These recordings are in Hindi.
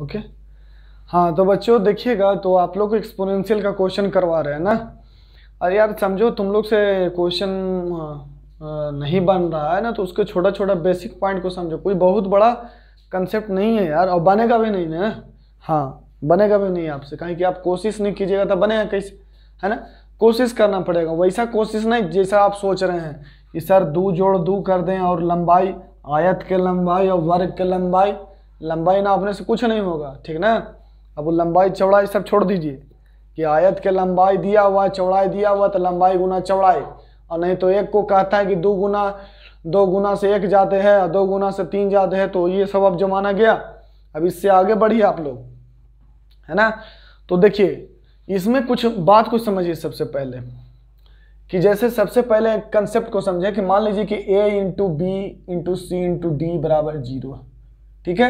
ओके। हाँ तो बच्चों देखिएगा, तो आप लोग को एक्सपोनेंशियल का क्वेश्चन करवा रहे हैं ना। अरे यार समझो, तुम लोग से क्वेश्चन नहीं बन रहा है ना, तो उसके छोटा छोटा बेसिक पॉइंट को समझो। कोई बहुत बड़ा कंसेप्ट नहीं है यार, और बनेगा भी नहीं ना। हाँ बनेगा भी नहीं आपसे, कहीं कि आप कोशिश नहीं कीजिएगा तो बनेगा कैसे, है ना। कोशिश करना पड़ेगा, वैसा कोशिश नहीं जैसा आप सोच रहे हैं कि सर 2 जोड़ 2 कर दें और लंबाई, आयत के लंबाई और वर्ग के लंबाई, लंबाई नापने से कुछ नहीं होगा, ठीक ना। अब वो लंबाई चौड़ाई सब छोड़ दीजिए कि आयत के लंबाई दिया हुआ, चौड़ाई दिया हुआ, तो लंबाई गुना चौड़ाई, और नहीं तो एक को कहता है कि 2 गुना से 1 जाते हैं और 2 गुना से 3 जाते हैं, तो ये सब अब जमाना गया। अब इससे आगे बढ़िए आप लोग, है ना। तो देखिए इसमें कुछ बात को समझिए सबसे पहले, कि जैसे सबसे पहले कंसेप्ट को समझे कि मान लीजिए कि a into B into C into D बराबर 0, ठीक है।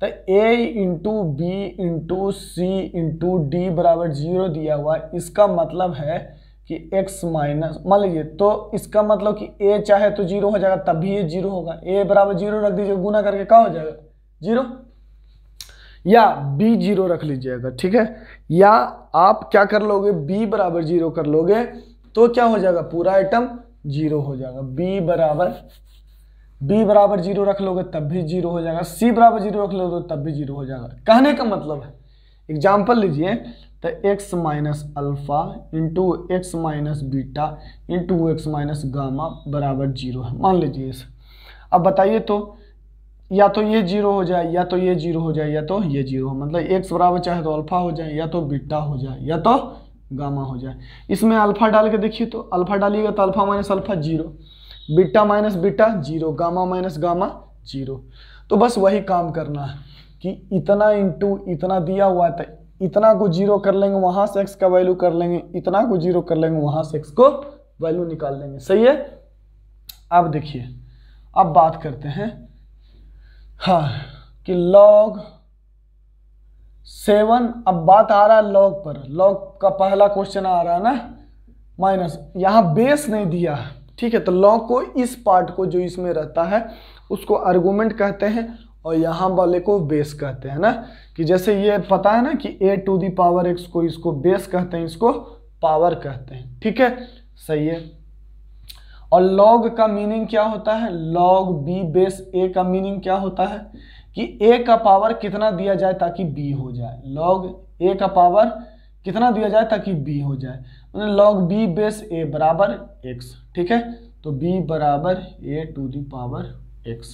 तो a into B into C into D बराबर 0 दिया हुआ, इसका मतलब है कि x माइनस, मान लीजिए, तो इसका मतलब कि a चाहे तो 0 हो जाएगा, तब भी ये 0 होगा। a बराबर 0 रख दीजिए, गुना करके क्या हो जाएगा 0, या b 0 रख लीजिएगा, ठीक है। या आप क्या कर लोगे, b बराबर 0 कर लोगे तो क्या हो जाएगा, पूरा आइटम 0 हो जाएगा। b बराबर 0 रख लोगे तब भी 0 हो जाएगा, c बराबर 0 रख लोगे तब भी 0 हो जाएगा। कहने का मतलब है, एग्जाम्पल लीजिए, तो x minus alpha into x minus beta into x minus gamma बराबर 0 है, मान लीजिए इसे। अब बताइए तो या तो ये 0 हो जाए, या तो ये 0 हो जाए, या तो ये 0 हो, मतलब x बराबर चाहे तो अल्फा हो जाए, या तो बीटा हो जाए, या तो गामा हो जाए। इसमें अल्फा डाल के देखिए, तो अल्फा डालिएगा तो alpha minus alpha 0, beta minus beta 0, gamma minus gamma 0। तो बस वही काम करना है कि इतना इंटू इतना दिया हुआ था, इतना को 0 कर लेंगे, वहां से x का वैल्यू कर लेंगे, इतना को 0 कर लेंगे, वहां से x को वैल्यू निकाल लेंगे, सही है। अब देखिए, अब बात करते हैं हाँ कि log 7, अब बात आ रहा है log पर, log का पहला क्वेश्चन आ रहा है ना, माइनस, यहाँ बेस नहीं दिया है, ठीक है। तो log को, इस पार्ट को जो इसमें रहता है उसको आर्गुमेंट कहते हैं, और यहाँ वाले को बेस कहते हैं ना। कि जैसे ये पता है ना कि a to the power x को, इसको बेस कहते हैं, इसको पावर कहते हैं, ठीक है, सही है। और log का मीनिंग क्या होता है, log b बेस a का मीनिंग क्या होता है कि a का पावर कितना दिया जाए ताकि b हो जाए, log a का पावर कितना दिया जाए ताकि b हो जाए, मतलब log b बेस a बराबर x, ठीक है। तो b बराबर a to the power x,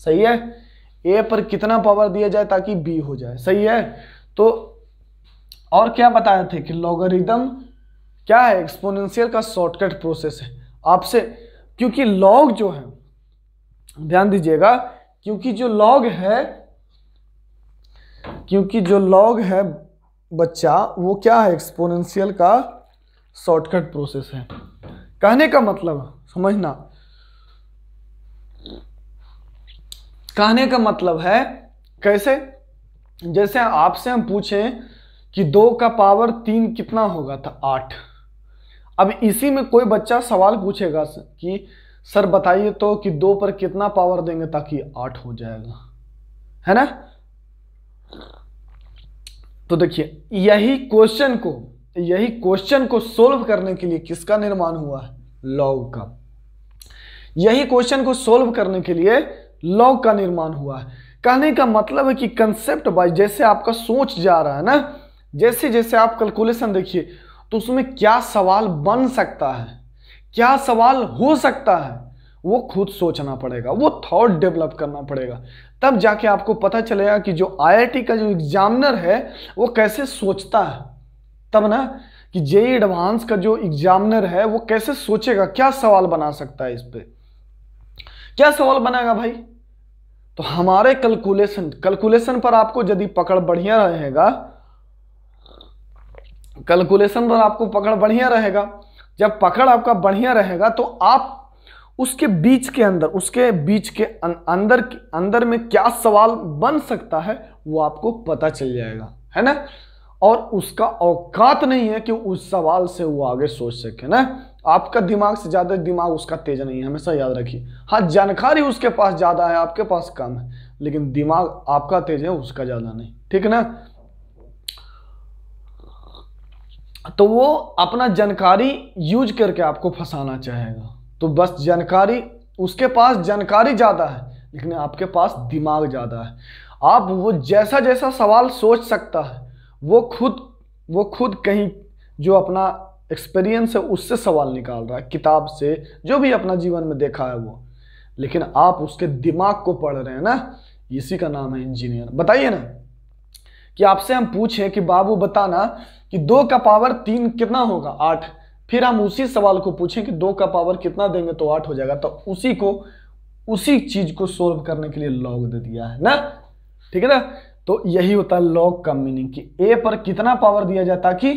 सही है। a पर कितना पावर दिया जाए ताकि b हो जाए, सही है। तो और क्या बताए थे कि लॉगरिदम क्या है, एक्सपोनेंशियल का शॉर्टकट प्रोसेस है आपसे, क्योंकि log जो है, ध्यान दीजिएगा, क्योंकि जो log है बच्चा, वो क्या है, एक्सपोनेंशियल का शॉर्टकट प्रोसेस है। कहने का मतलब समझना, कहने का मतलब है कैसे, जैसे आपसे हम पूछें कि 2 का पावर 3 कितना होगा, था 8। अब इसी में कोई बच्चा सवाल पूछेगा कि सर बताइए तो कि 2 पर कितना पावर देंगे ताकि 8 हो जाएगा, है ना। तो देखिए यही क्वेश्चन को सोल्व करने के लिए किसका निर्माण हुआ है, लॉग का। यही क्वेश्चन को सोल्व करने के लिए लॉग का निर्माण हुआ है। कहने का मतलब है कि कंसेप्ट वाइज जैसे आपका सोच जा रहा है ना, जैसे जैसे आप कैलकुलेशन देखिए, तो उसमें क्या सवाल बन सकता है, क्या सवाल हो सकता है, वो खुद सोचना पड़ेगा, वो थॉट डेवलप करना पड़ेगा, तब जाके आपको पता चलेगा कि जो आईआईटी का जो एग्जामिनर है वो कैसे सोचता है। तब ना कि जेईई एडवांस का जो एग्जामिनर है वो कैसे सोचेगा, क्या सवाल बना सकता है, इस पे क्या सवाल बनाएगा भाई। तो हमारे कैलकुलेशन पर आपको यदि पकड़ बढ़िया रहेगा, कैलकुलेशन पर आपको पकड़ बढ़िया रहेगा, जब पकड़ आपका बढ़िया रहेगा तो आप उसके बीच के अंदर में क्या सवाल बन सकता है वो आपको पता चल जाएगा, है ना। और उसका औकात नहीं है कि उस सवाल से वो आगे सोच सके ना। आपका दिमाग से ज़्यादा दिमाग उसका तेज नहीं है, हमेशा याद रखिए। हाँ, जानकारी उसके पास ज़्यादा है, आपके पास कम है, लेकिन दिमाग आपका तेज है, उसका ज़्यादा नहीं, ठीक है ना। तो वो अपना जानकारी यूज करके आपको फंसाना चाहेगा। तो बस जानकारी, उसके पास जानकारी ज़्यादा है लेकिन आपके पास दिमाग ज़्यादा है। आप वो जैसा जैसा सवाल सोच सकता है वो खुद कहीं जो अपना एक्सपीरियंस है उससे सवाल निकाल रहा है, किताब से, जो भी अपना जीवन में देखा है वो, लेकिन आप उसके दिमाग को पढ़ रहे हैं ना, इसी का नाम है इंजीनियर। बताइए ना कि आपसे हम पूछें कि बाबू बताना कि 2 का पावर 3 कितना होगा, 8। फिर हम उसी सवाल को पूछें कि 2 का पावर कितना देंगे तो 8 हो जाएगा, तो उसी चीज को सोल्व करने के लिए लॉग दे दिया है ना, ठीक है ना। तो यही होता है लॉग का मीनिंग कि ए पर कितना पावर दिया जाए ताकि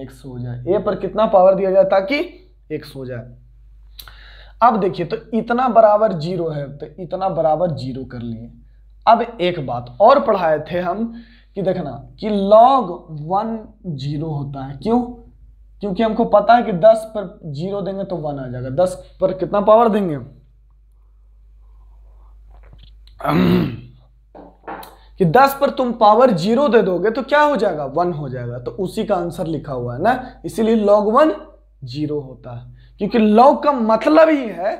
x हो जाए, ए पर कितना पावर दिया जाए ताकि x हो जाए। अब देखिए, तो इतना बराबर 0 है तो इतना बराबर 0 कर लिए। अब एक बात और पढ़ाए थे हम कि देखना कि log 1 0 होता है, क्यों? क्योंकि हमको पता है कि 10 पर 0 देंगे तो 1 आ जाएगा। 10 पर कितना पावर देंगे कि 10 पर तुम पावर 0 दे दोगे तो क्या हो जाएगा, 1 हो जाएगा। तो उसी का आंसर लिखा हुआ है ना, इसीलिए log 1 0 होता है, क्योंकि log का मतलब ही है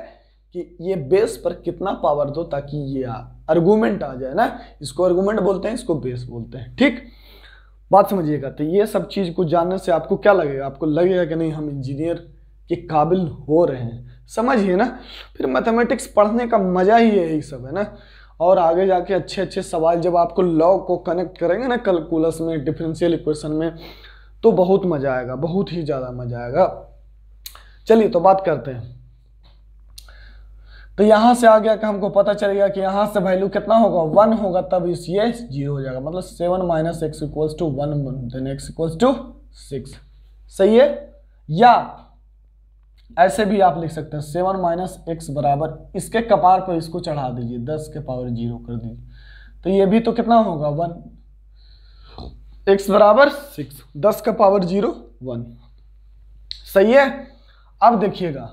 कि ये बेस पर कितना पावर दो ताकि ये आर्गुमेंट आ जाए ना। इसको आर्गुमेंट बोलते हैं, इसको बेस बोलते हैं, ठीक, बात समझिएगा। तो ये सब चीज को जानने से आपको क्या लगेगा, आपको लगेगा कि नहीं हम इंजीनियर के काबिल हो रहे हैं, समझिए ना। फिर मैथमेटिक्स पढ़ने का मजा ही यही सब है ना। और आगे जाके अच्छे अच्छे सवाल जब आपको लॉ को कनेक्ट करेंगे ना कैलकुलस में, डिफरेंशियल इक्वेशन में, तो बहुत मजा आएगा, बहुत ही ज्यादा मजा आएगा। चलिए तो बात करते हैं। तो यहां से आ गया कि हमको पता चलेगा कि यहां से वैल्यू कितना होगा, 1 होगा, तब इस ये 0 हो जाएगा। मतलब 7 - x = 1 देन x = 6, सही है। या ऐसे भी आप लिख सकते हैं 7 - x बराबर, इसके कपार पर इसको चढ़ा दीजिए, 10 के पावर 0 कर दीजिए, तो ये भी तो कितना होगा 1, x बराबर 6, 10 का पावर 0 1, सही है। अब देखिएगा,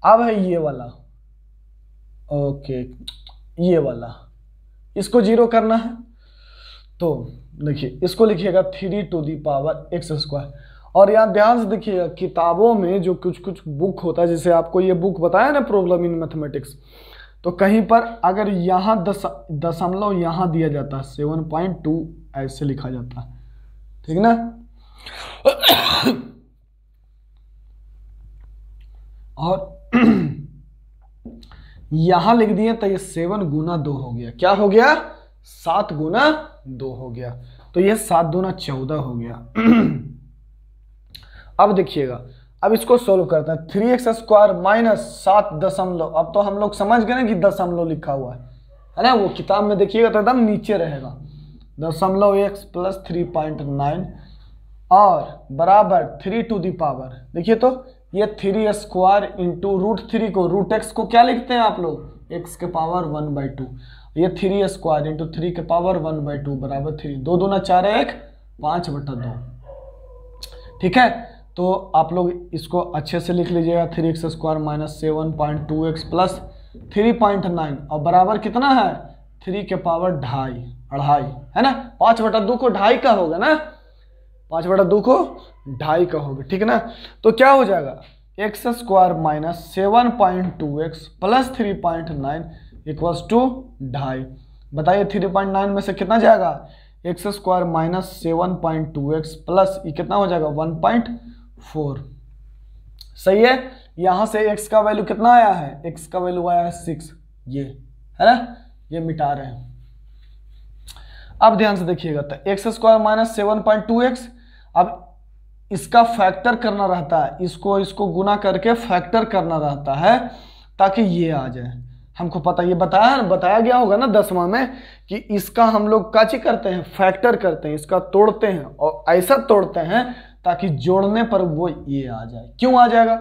अब है ये वाला, ओके, ये वाला, इसको 0 करना है। तो देखिए इसको लिखिएगा 3⁻x²। और यहाँ ध्यान से देखिएगा, किताबों में जो कुछ कुछ बुक होता है, जैसे आपको ये बुक बताया ना प्रॉब्लम इन मैथमेटिक्स, तो कहीं पर अगर यहाँ दशमलव यहाँ दिया जाता है 7.2 ऐसे लिखा जाता है, ठीक ना। और यहां लिख दिए तो ये 7 × 2 हो गया, क्या हो गया, 7 × 2 हो गया, तो ये 7 दूना 14 हो गया। अब देखिएगा, अब इसको सोल्व करते हैं। 3x² - 7 दशमलव, अब तो हम लोग समझ गए ना कि दशमलव लिखा हुआ है ना, वो किताब में देखिएगा तो एकदम नीचे रहेगा, .x + 3.9 और बराबर 3 टू दी पावर, देखिए तो ये 3² × √3 को, √x को क्या लिखते हैं आप लोग, x के पावर 1/2, ये 3² × 3 के पावर 1/2 बराबर 3, 2 दूना 4 1 5/2, ठीक है। तो आप लोग इसको अच्छे से लिख लीजिएगा, 3x² - 7.2x + 3.9 और बराबर कितना है, 3 के पावर अढ़ाई है ना, 5/2 को 2.5 का होगा ना, 5/2 को 2.5 का होगा, ठीक है ना। तो क्या हो जाएगा, x² - 7.2x + 3.9 = 2.5। बताइए 3.9 में से कितना जाएगा, x² - 7.2x प्लस ये कितना हो जाएगा 1.4, सही है। यहां से x का वैल्यू कितना आया है, x का वैल्यू आया है 6, ये है ना, ये मिटा रहे हैं। अब ध्यान से देखिएगा, तो x² - 7.2x, अब इसका फैक्टर करना रहता है, इसको गुना करके फैक्टर करना रहता है ताकि ये आ जाए। हमको पता, ये बताया गया होगा ना 10वां में कि इसका हम लोग काची करते हैं, फैक्टर करते हैं, इसका तोड़ते हैं और ऐसा तोड़ते हैं ताकि जोड़ने पर वो ये आ जाए। क्यों आ जाएगा,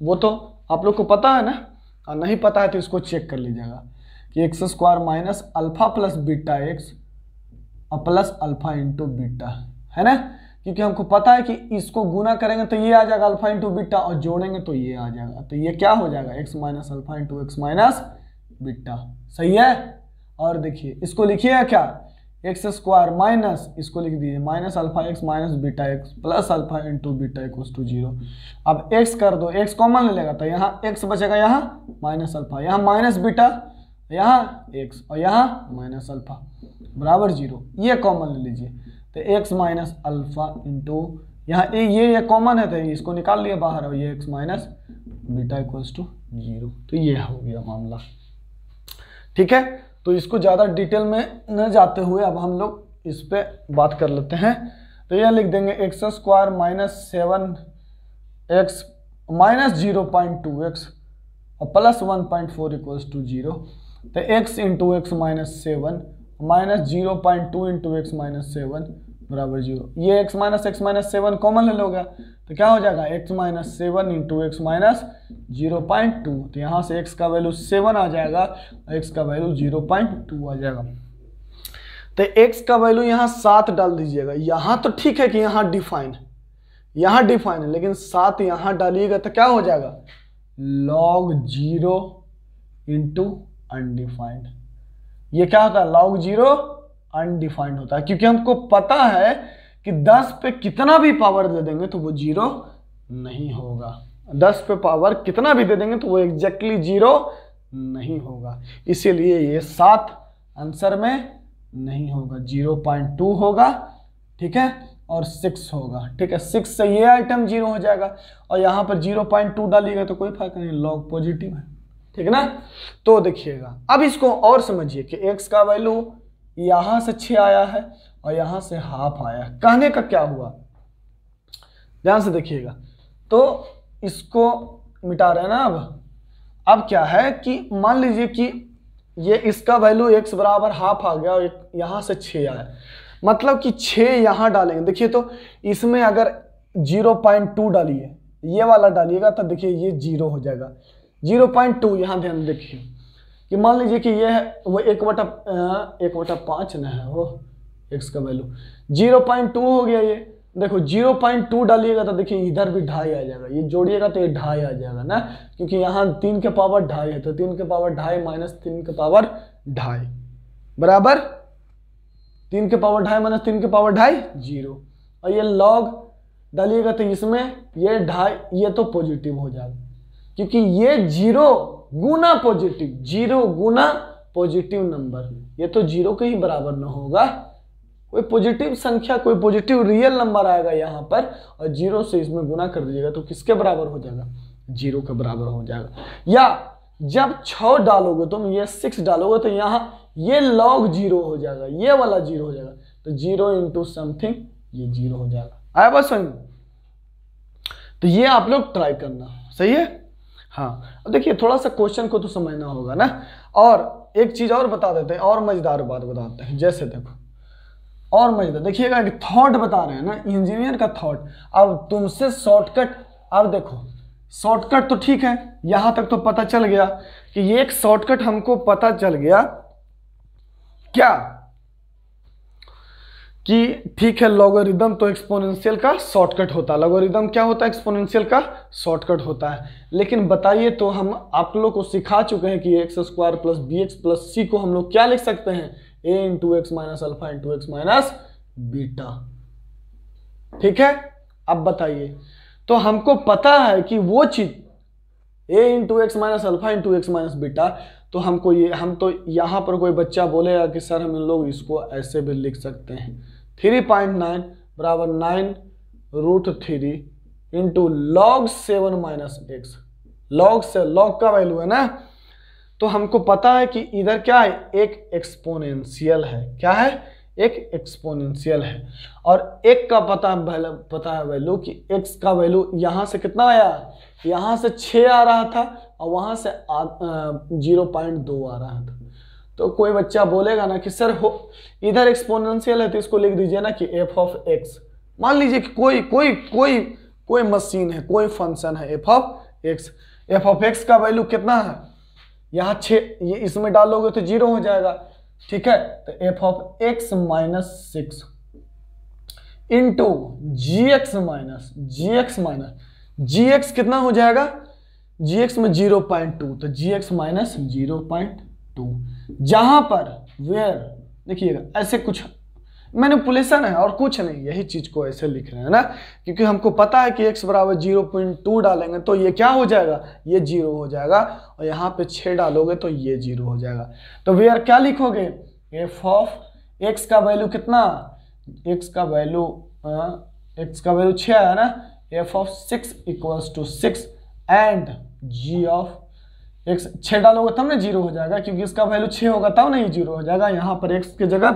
वो तो आप लोग को पता है ना, और नहीं पता है तो इसको चेक कर लीजिएगा कि x² - α + βx plus alpha × beta, है ना, क्योंकि हमको पता है कि इसको गुना करेंगे तो ये आ जाएगा अल्फा इंटू बीटा, और जोड़ेंगे तो ये आ जाएगा। तो ये क्या हो जाएगा, x minus alpha into x minus beta. सही है। और देखिए इसको लिखिएगा क्या, एक्स स्क्वायर माइनस, इसको लिख दीजिए minus alpha x minus beta x plus alpha into beta equals to 0। अब एक्स कर दो, एक्स कॉमन ले लेगा तो यहाँ एक्स बचेगा, यहाँ माइनस अल्फा, यहाँ माइनस बीटा, यहाँ एक्स और यहाँ माइनस अल्फा बराबर 0। ये कॉमन ले लीजिए तो एक्स माइनस अल्फा इंटू यहाँ ये कॉमन है तो इसको निकाल लिया बाहर, और ये x minus beta equals to 0। तो ये हो गया मामला। ठीक है, तो इसको ज़्यादा डिटेल में न जाते हुए अब हम लोग इस पे बात कर लेते हैं। तो यह लिख देंगे x square minus 7x minus 0.2x और प्लस 1.4 इक्वल्स टू 0। तो x into x minus 7 minus 0.2 into x minus 7 बराबर 0। ये x माइनस 7 कॉमन ले लोगे तो क्या हो जाएगा, x minus 7 into x minus 0.2। तो यहाँ से x का वैल्यू 7 आ जाएगा और x का वैल्यू 0.2 आ जाएगा। तो x का वैल्यू यहाँ 7 डाल दीजिएगा। यहाँ तो ठीक है कि यहाँ डिफाइन है, यहाँ डिफाइन है, लेकिन 7 यहाँ डालिएगा तो क्या हो जाएगा, log 0 इंटू अनडिफाइंड। ये क्या होता है, log 0 अनडिफाइंड होता है, क्योंकि हमको पता है कि 10 पे कितना भी पावर दे देंगे तो वो 0 नहीं होगा। 10 पे पावर कितना भी दे देंगे तो वो एग्जैक्टली 0 नहीं होगा। इसीलिए ये 7 आंसर में नहीं होगा, 0.2 होगा। ठीक है, और 6 होगा। ठीक है, 6 से ये आइटम 0 हो जाएगा और यहाँ पर 0.2 डालिएगा तो कोई फर्क नहीं, लॉग पॉजिटिव है। ठीक है ना। तो देखिएगा अब इसको और समझिए कि x का वैल्यू यहाँ से 6 आया है और यहाँ से हाफ आया है। कहने का क्या हुआ, ध्यान से देखिएगा। तो इसको मिटा रहे हैं ना। अब क्या है कि मान लीजिए कि ये इसका वैल्यू x बराबर हाफ आ गया और यहाँ से 6 आया, मतलब कि 6 यहाँ डालेंगे। देखिए तो इसमें अगर 0.2 डालिए, ये वाला डालिएगा तो देखिए ये 0 हो जाएगा। 0.2 यहाँ ध्यान देखिए कि मान लीजिए कि ये है वो 1/5 ना है वो x का वैल्यू, 0.2 हो गया। ये देखो 0.2 डालिएगा तो देखिए इधर भी 2.5 आ जाएगा, ये जोड़िएगा तो ये 2.5 आ जाएगा ना, क्योंकि यहाँ 3 के पावर 2.5 है, तो 3 के पावर 2.5 माइनस 3 के पावर 2.5 बराबर 3 के पावर 2.5 माइनस 3 के पावर 2.5 0। और ये लॉग डालिएगा तो इसमें ये 2.5 ये तो पॉजिटिव हो जाएगा, क्योंकि ये 0 गुना पॉजिटिव, 0 गुना पॉजिटिव नंबर, ये तो 0 के ही बराबर न होगा। कोई पॉजिटिव संख्या, कोई पॉजिटिव रियल नंबर आएगा यहाँ पर और 0 से इसमें गुना कर दीजिएगा तो किसके बराबर हो जाएगा, 0 के बराबर हो जाएगा। या जब 6 डालोगे तुम, ये 6 डालोगे तो यहाँ ये log 0 हो जाएगा, ये वाला 0 हो जाएगा, तो 0 इंटू समथिंग ये 0 हो जाएगा। आया बस समझ। तो ये आप लोग ट्राई करना, सही है। हाँ, अब देखिए थोड़ा सा क्वेश्चन को तो समझना होगा ना। और एक चीज और बता देते हैं, और मजेदार बात बताते हैं। जैसे देखो और मजेदार, देखिएगा कि थॉट बता रहे हैं ना, इंजीनियर का थॉट। अब तुमसे शॉर्टकट, अब देखो शॉर्टकट तो ठीक है, यहां तक तो पता चल गया कि ये एक शॉर्टकट हमको पता चल गया क्या, कि ठीक है लॉगरिदम तो एक्सपोनेंशियल का शॉर्टकट होता है। लॉगरिदम क्या होता है, एक्सपोनेंशियल का शॉर्टकट होता है। लेकिन बताइए तो हम आप लोग को सिखा चुके हैं कि x square plus b x plus c को हम लोग क्या लिख सकते हैं, a into x minus alpha into x minus beta. ठीक है, अब बताइए तो हमको पता है कि वो चीज a into x minus alpha into x minus beta, तो हमको ये, हम तो यहाँ पर कोई बच्चा बोलेगा कि सर हम लोग इसको ऐसे भी लिख सकते हैं, 3.9 बराबर 9√3 into log 7 minus x. Log से लॉग का वैल्यू है ना, तो हमको पता है कि इधर क्या है, एक एक्सपोनेंशियल है। क्या है, एक एक्सपोनेंशियल है। और एक का पता है वैल्यू कि x का वैल्यू यहाँ से कितना आया, यहाँ से 6 आ रहा था और वहाँ से 0.2 आ रहा था। तो कोई बच्चा बोलेगा ना कि सर हो इधर एक्सपोनेंशियल है तो इसको लिख दीजिए ना कि f ऑफ x। मान लीजिए कि कोई मशीन है, कोई फंक्शन है f ऑफ x का वैल्यू कितना है, यहाँ 6, ये इसमें डालोगे तो 0 हो जाएगा। ठीक है, तो f of x minus 6 into G x minus G x कितना हो जाएगा, जी एक्स में 0.2, तो जी एक्स माइनस 0.2, जहां पर वेयर देखिएगा ऐसे कुछ मैनिपुलेशन है और कुछ नहीं, यही चीज को ऐसे लिख रहे हैं ना, क्योंकि हमको पता है कि x बराबर 0.2 डालेंगे तो ये क्या हो जाएगा, ये 0 हो जाएगा, और यहाँ पे 6 डालोगे तो ये 0 हो जाएगा। तो वेयर क्या लिखोगे, एफ ऑफ x का वैल्यू कितना, x का वैल्यू 6 है ना, F of 6 equals to 6 and G of x, 6 डालोगे तब ना 0 हो जाएगा, क्योंकि इसका वैल्यू 6 होगा तब नहीं 0 हो जाएगा। यहाँ पर x के जगह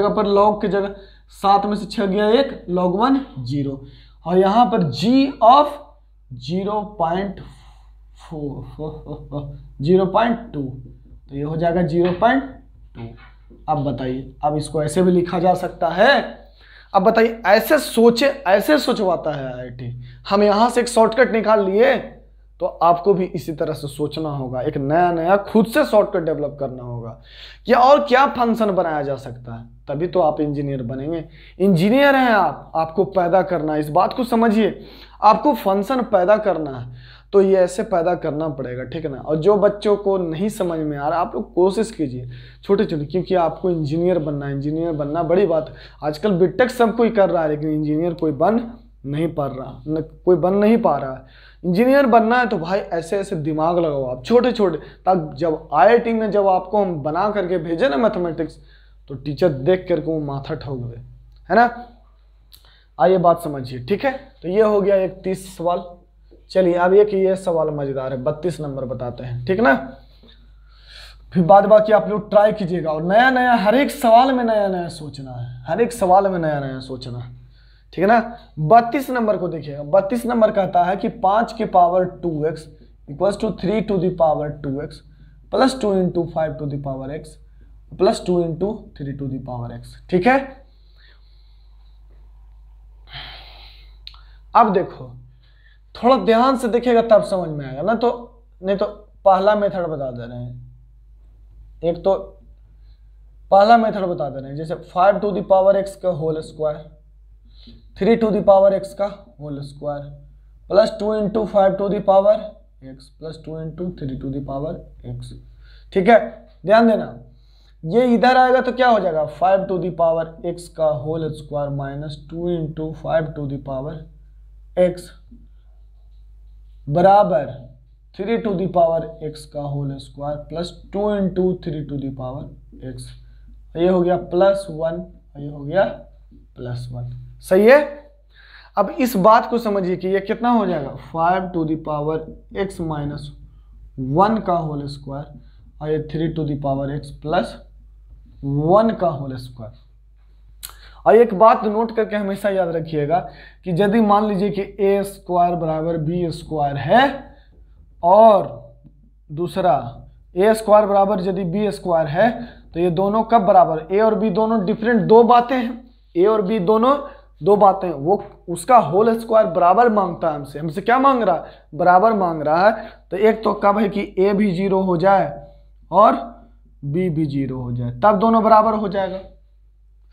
पर लॉग की जगह 7 में से 6 गया 1, log 1 0, और यहाँ पर g ऑफ 0.2, तो ये हो जाएगा 0.2। अब बताइए, अब इसको ऐसे भी लिखा जा सकता है। अब बताइए, ऐसे सोचवाता है IIT, हम यहाँ से एक शॉर्टकट निकाल लिए, तो आपको भी इसी तरह से सोचना होगा, एक नया खुद से शॉर्टकट डेवलप करना होगा कि और क्या फंक्शन बनाया जा सकता है, तभी तो आप इंजीनियर बनेंगे। इंजीनियर हैं आप, आपको पैदा करना है, इस बात को समझिए, आपको फंक्शन पैदा करना है, तो ये ऐसे पैदा करना पड़ेगा, ठीक है ना। और जो बच्चों को नहीं समझ में आ रहा, आप लोग कोशिश कीजिए छोटे, क्योंकि आपको इंजीनियर बनना है, इंजीनियर बनना बड़ी बात है। आजकल बीटेक सब कोई कर रहा है, लेकिन इंजीनियर कोई बन नहीं पा रहा है। इंजीनियर बनना है तो भाई ऐसे दिमाग लगाओ आप, छोटे, तब जब IIT में जब आपको हम बना करके भेजे ना मैथमेटिक्स, तो टीचर देख करके वो माथा ठोक दे, है ना। आइए बात समझिए, ठीक है। तो ये हो गया 31 सवाल। चलिए अब ये सवाल मजेदार है, 32 नंबर बताते हैं, ठीक ना। फिर बाद बाकी आप लोग ट्राई कीजिएगा, और नया हर एक सवाल में नया सोचना है, ठीक है ना। 32 नंबर को देखिएगा, 32 नंबर कहता है कि 5 की पावर 2x equals to 3 to the power 2x plus 2 into 5 to the power x plus 2 into 3 to the power x, ठीक है। अब देखो, थोड़ा ध्यान से देखिएगा तब समझ में आएगा ना, तो नहीं तो पहला मेथड बता दे रहे हैं, एक तो पहला मेथड बता दे रहे हैं, जैसे 5 टू द पावर x का whole square, 3 to the power x का whole square plus 2 into 5 to the power x plus 2 into 3 to the power x, ठीक है। ध्यान देना, ये इधर आएगा तो क्या हो जाएगा, 5 टू द पावर x का whole square minus 2 into 5 to the power x बराबर 3 टू द पावर x का whole square plus 2 into 3 to the power x, ये हो गया +1, ये हो गया +1, सही है। अब इस बात को समझिए कि ये कितना हो जाएगा, 5 to the power x minus 1 का होल स्क्वायर, और ये 3 to the power x plus 1 का होल स्क्वायर। और एक बात नोट करके हमेशा याद रखिएगा कि यदि मान लीजिए कि a स्क्वायर बराबर b स्क्वायर है, और दूसरा a स्क्वायर बराबर यदि b स्क्वायर है, तो ये दोनों कब बराबर, a और b दोनों डिफरेंट दो बातें हैं, a और b दोनों दो बातें, वो उसका होल स्क्वायर बराबर मांगता है हमसे क्या मांग रहा है, बराबर मांग रहा है। तो एक तो कब है कि a भी 0 हो जाए और b भी 0 हो जाए, तब दोनों बराबर हो जाएगा,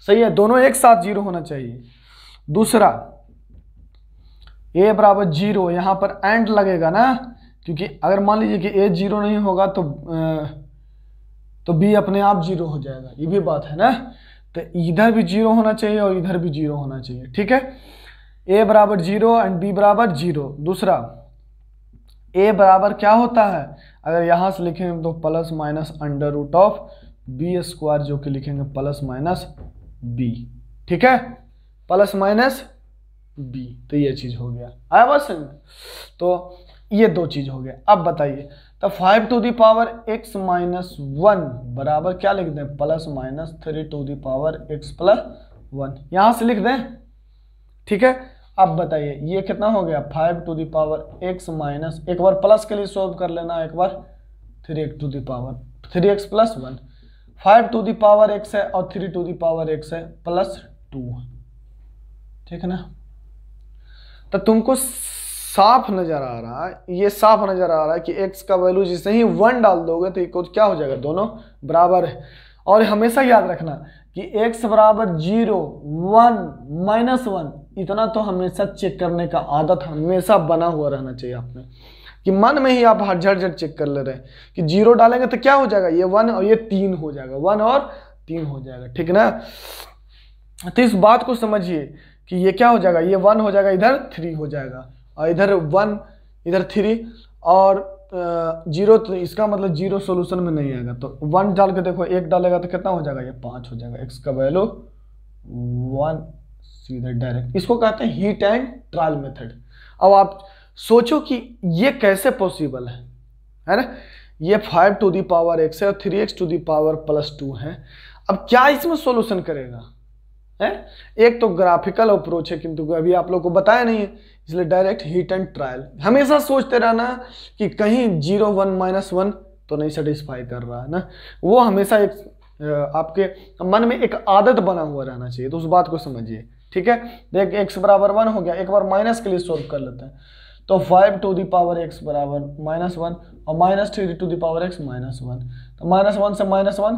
सही है, दोनों एक साथ 0 होना चाहिए। दूसरा a बराबर 0, यहाँ पर एंड लगेगा ना, क्योंकि अगर मान लीजिए कि a 0 नहीं होगा तो b अपने आप 0 हो जाएगा, ये भी बात है ना। तो इधर भी 0 होना चाहिए और इधर भी 0 होना चाहिए, ठीक है। a बराबर 0 एंड b बराबर 0। दूसरा a बराबर क्या होता है, अगर यहाँ से लिखेंगे तो plus minus under root of b square, जो कि लिखेंगे प्लस माइनस b, ठीक है, प्लस माइनस b। तो ये चीज हो गया, आया बस। तो ये दो चीज हो गया। अब बताइए, तो 5 to the power x minus 1 बराबर क्या लिख दें, plus minus 3 to the power x plus 1, यहां से लिख दें, ठीक है। अब बताइए ये कितना हो गया, 5 to the power x minus, एक बार प्लस के लिए सॉल्व कर लेना, एक बार 3 to the power 3x plus 1, 5 to the power x है और 3 टू द पावर x है प्लस 2, ठीक है ना। तो तुमको साफ नजर आ रहा है, ये साफ नजर आ रहा है कि x का वैल्यू जैसे ही 1 डाल दोगे तो ये क्या हो जाएगा, दोनों बराबर है। और हमेशा याद रखना कि x बराबर 0, 1, -1, इतना तो हमेशा चेक करने का आदत हमेशा बना हुआ रहना चाहिए आपने, कि मन में ही आप हर झट चेक कर ले रहे हैं कि 0 डालेंगे तो क्या हो जाएगा, ये 1 और ये 3 हो जाएगा, 1 और 3 हो जाएगा, ठीक ना। तो इस बात को समझिए कि ये क्या हो जाएगा, ये 1 हो जाएगा, इधर 3 हो जाएगा, और इधर 1, इधर 3 और 0, तो इसका मतलब 0 सोल्यूशन में नहीं आएगा। तो 1 डाल के देखो, 1 डालेगा तो कितना हो जाएगा, ये 5 हो जाएगा। x का वैल्यू 1 सीधे डायरेक्ट, इसको कहते हैं हीट एंड ट्रायल मेथड। अब आप सोचो कि ये कैसे पॉसिबल है ना। ये 5 टू दी पावर x है और 3x टू दी पावर +2 है। अब क्या इसमें सॉल्यूशन करेगा है? एक तो ग्राफिकल अप्रोच है, किंतु अभी आप लोग को बताया नहीं है, इसलिए डायरेक्ट हीट एंड ट्रायल। हमेशा सोचते रहना कि कहीं 0, 1, -1 तो नहीं सेटिस्फाई कर रहा है ना, वो हमेशा एक आपके मन में एक आदत बना हुआ रहना चाहिए। तो उस बात को समझिए, ठीक है। देख x बराबर 1 हो गया, एक बार माइनस के लिए सोल्व कर लेते हैं। तो 5 टू दी पावर x बराबर -1 और -3 टू दी पावर x -1, तो -1 से -1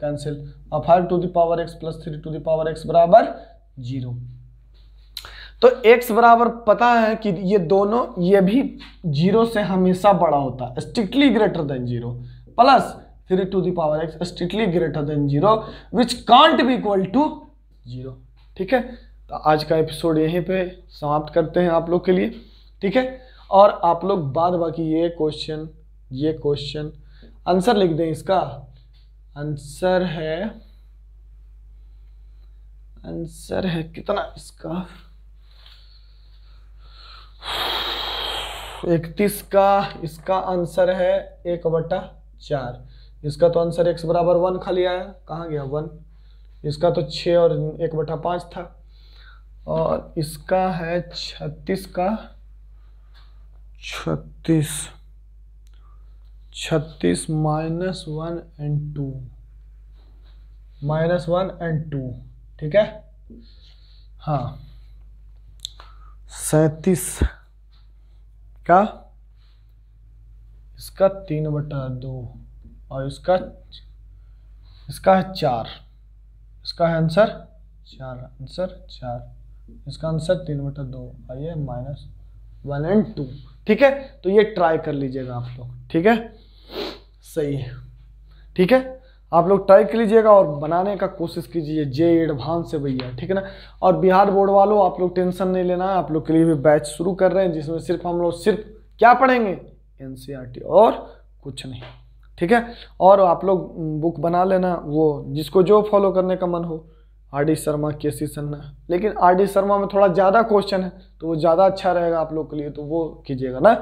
कैंसिल, और 5 to the power x + 3 to the power x बराबर 0। तो x बराबर पता है कि ये दोनों, ये भी 0 से हमेशा बड़ा होता है, strictly greater than 0, plus 3 to the power x strictly greater than 0 which can't be equal to 0, ठीक है। तो आज का एपिसोड यहीं पे समाप्त करते हैं आप लोग के लिए, ठीक है। और आप लोग बाद बाकी ये क्वेश्चन आंसर लिख दें। इसका आंसर है कितना, इसका 31 का, इसका आंसर है 1/4। इसका तो आंसर x बराबर 1 खाली आया, कहाँ गया 1। इसका तो 6 और 1/5 था, और इसका है 36 का 36 -1 and 2, ठीक है। हाँ, 37 का, इसका 3/2 और इसका है 4, इसका है आंसर 4, इसका आंसर 3/2 और ये -1 and 2, ठीक है। तो ये ट्राई कर लीजिएगा आप लोग, ठीक है, सही है, ठीक है। आप लोग ट्राई कर लीजिएगा और बनाने का कोशिश कीजिए जे एडवांस से भैया, ठीक है ना। और बिहार बोर्ड वालों, आप लोग टेंशन नहीं लेना है, आप लोग के लिए भी बैच शुरू कर रहे हैं, जिसमें सिर्फ हम लोग क्या पढ़ेंगे, NCERT और कुछ नहीं, ठीक है। और आप लोग बुक बना लेना, वो जिसको जो फॉलो करने का मन हो, RD शर्मा, KC सन्ना, लेकिन RD शर्मा में थोड़ा ज़्यादा क्वेश्चन है तो वो ज़्यादा अच्छा रहेगा आप लोग के लिए, तो वो कीजिएगा ना।